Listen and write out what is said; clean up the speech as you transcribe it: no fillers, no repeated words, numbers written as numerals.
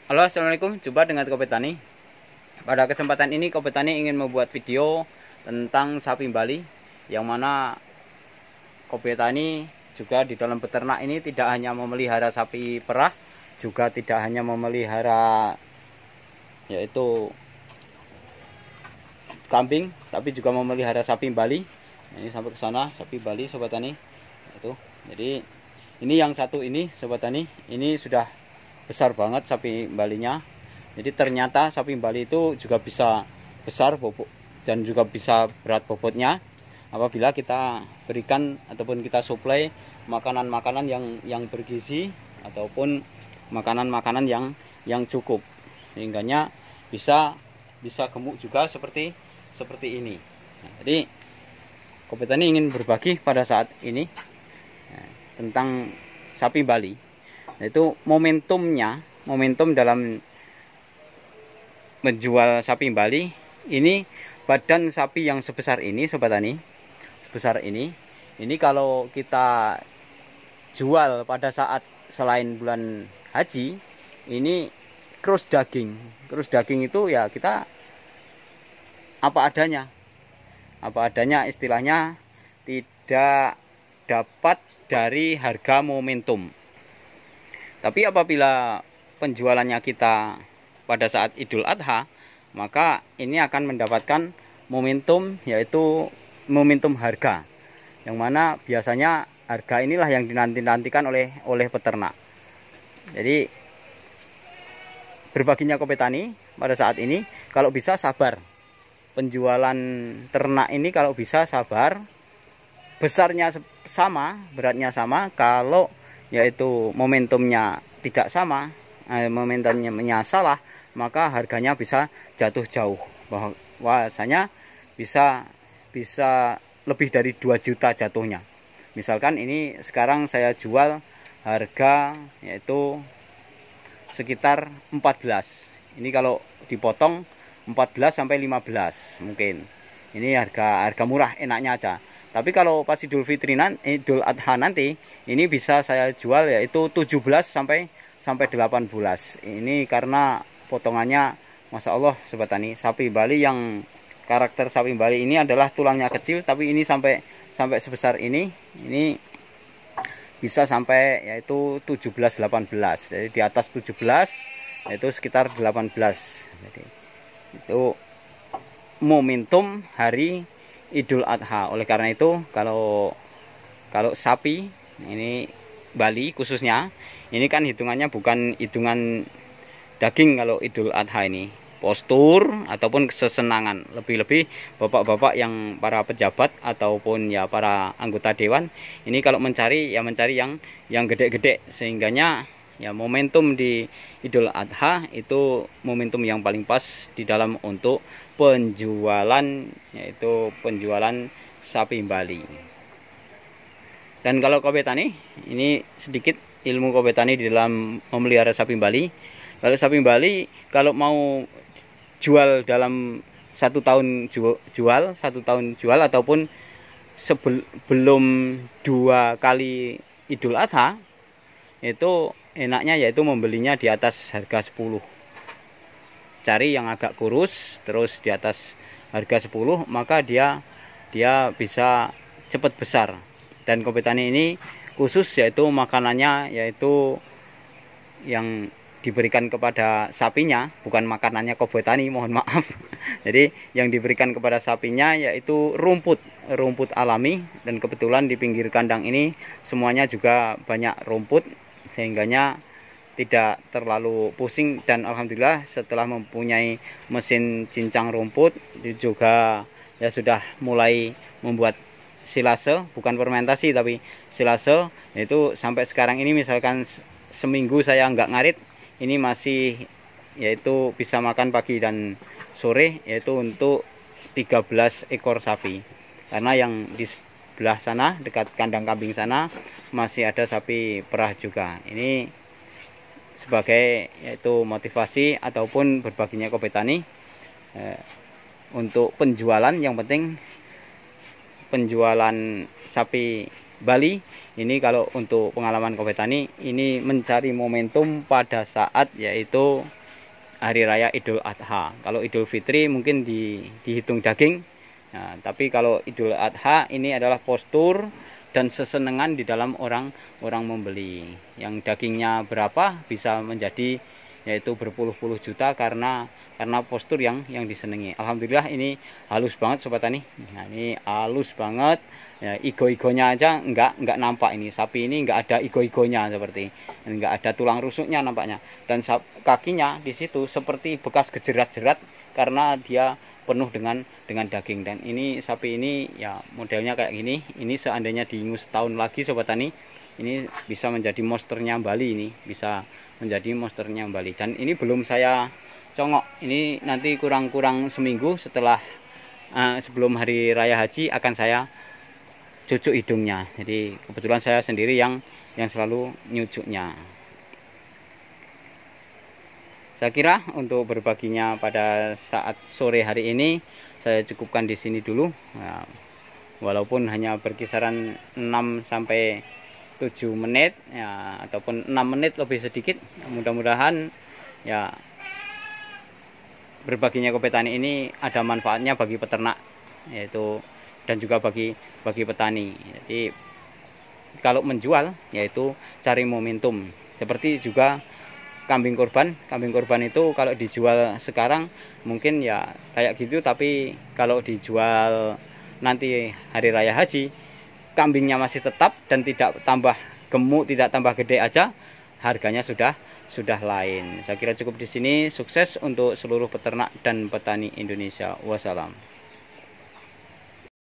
Halo, assalamualaikum. Jumpa dengan Kopi Tani. Pada kesempatan ini Kopi Tani ingin membuat video tentang sapi Bali, yang mana Kopi Tani juga di dalam beternak ini tidak hanya memelihara sapi perah, juga tidak hanya memelihara yaitu kambing, tapi juga memelihara sapi Bali. Ini sampai ke sana sapi Bali, Sobat Tani. Itu. Jadi ini yang satu ini, Sobat Tani, ini sudah besar banget sapi Balinya. Jadi ternyata sapi Bali itu juga bisa besar bobot dan juga bisa berat bobotnya apabila kita berikan ataupun kita suplai makanan-makanan yang bergizi ataupun makanan-makanan yang cukup, sehingganya bisa gemuk juga seperti ini. Nah, jadi Kopi Tani ingin berbagi pada saat ini tentang sapi Bali. Itu momentum dalam menjual sapi Bali ini. Badan sapi yang sebesar ini, Sobat Tani, sebesar ini kalau kita jual pada saat selain bulan haji, ini cross daging itu ya kita apa adanya, istilahnya tidak dapat dari harga momentum. Tapi apabila penjualannya kita pada saat Idul Adha, maka ini akan mendapatkan momentum, yaitu momentum harga, yang mana biasanya harga inilah yang dinanti-nantikan oleh peternak. Jadi berbaginya Kopi Tani pada saat ini, kalau bisa sabar. Penjualan ternak ini kalau bisa sabar, besarnya sama, beratnya sama. Kalau yaitu momentumnya tidak sama, momentumnya salah, maka harganya bisa jatuh jauh, bahwasanya bisa lebih dari 2 juta jatuhnya. Misalkan ini sekarang saya jual harga yaitu sekitar 14. Ini kalau dipotong 14 sampai 15 mungkin. Ini harga murah, enaknya aja. Tapi kalau pas Idul Adha nanti, ini bisa saya jual yaitu 17 sampai 18. Ini karena potongannya Masya Allah, Sobat Tani, sapi Bali yang karakter sapi Bali ini adalah tulangnya kecil, tapi ini sampai sebesar ini bisa sampai yaitu 17-18. Jadi di atas 17 yaitu sekitar 18. Jadi itu momentum hari Idul Adha. Oleh karena itu kalau sapi ini Bali khususnya, ini kan hitungannya bukan hitungan daging. Kalau Idul Adha ini postur ataupun kesenangan, lebih-lebih bapak-bapak yang para pejabat ataupun ya para anggota dewan ini kalau mencari yang gede-gede, sehingganya ya momentum di Idul Adha itu momentum yang paling pas di dalam untuk penjualan, yaitu penjualan sapi Bali. Dan kalau Kopi Tani, ini sedikit ilmu Kopi Tani di dalam memelihara sapi Bali. Kalau sapi Bali kalau mau jual dalam 1 tahun jual ataupun sebelum 2 kali Idul Adha, itu enaknya yaitu membelinya di atas harga 10. Cari yang agak kurus, terus di atas harga 10, maka dia bisa cepat besar. Dan Kopi Tani ini khusus yaitu makanannya yaitu yang diberikan kepada sapinya, bukan makanannya Kopi Tani, mohon maaf. Jadi yang diberikan kepada sapinya yaitu rumput alami, dan kebetulan di pinggir kandang ini semuanya juga banyak rumput, sehingganya tidak terlalu pusing. Dan alhamdulillah setelah mempunyai mesin cincang rumput juga ya sudah mulai membuat silase, bukan fermentasi tapi silase. Itu sampai sekarang ini misalkan seminggu saya nggak ngarit, ini masih yaitu bisa makan pagi dan sore, yaitu untuk 13 ekor sapi. Karena yang di sebelah sana dekat kandang kambing sana masih ada sapi perah juga. Ini sebagai yaitu motivasi ataupun berbaginya Kopi Tani untuk penjualan. Yang penting penjualan sapi Bali ini, kalau untuk pengalaman Kopi Tani ini mencari momentum pada saat yaitu hari raya Idul Adha. Kalau Idul Fitri mungkin dihitung daging. Nah, tapi kalau Idul Adha ini adalah postur dan sesenengan di dalam orang membeli. Yang dagingnya berapa bisa menjadi yaitu berpuluh-puluh juta karena postur yang disenangi. Alhamdulillah ini halus banget sobat tani. Nah, ini halus banget. Ya, igo-igonya aja enggak nampak ini. Sapi ini enggak ada igo-igonya seperti. Enggak ada tulang rusuknya nampaknya. Dan kakinya di situ seperti bekas kejerat-jerat karena dia penuh dengan daging. Dan ini sapi ini ya modelnya kayak gini. Ini seandainya diingus tahun lagi sobat tani, ini bisa menjadi monsternya Bali, ini bisa menjadi monsternya Bali. Dan ini belum saya congok, ini nanti kurang seminggu setelah sebelum hari raya haji akan saya cucuk hidungnya. Jadi kebetulan saya sendiri yang selalu nyucuknya. Saya kira untuk berbaginya pada saat sore hari ini saya cukupkan di sini dulu. Nah, walaupun hanya berkisaran 6 sampai 7 menit ya, ataupun 6 menit lebih sedikit, mudah-mudahan ya berbaginya kopi tani ini ada manfaatnya bagi peternak yaitu dan juga bagi petani. Jadi kalau menjual yaitu cari momentum. Seperti juga kambing korban itu kalau dijual sekarang mungkin ya kayak gitu, tapi kalau dijual nanti hari raya haji kambingnya masih tetap dan tidak tambah gemuk, tidak tambah gede aja, harganya sudah lain. Saya kira cukup di sini. Sukses untuk seluruh peternak dan petani Indonesia. Wassalam.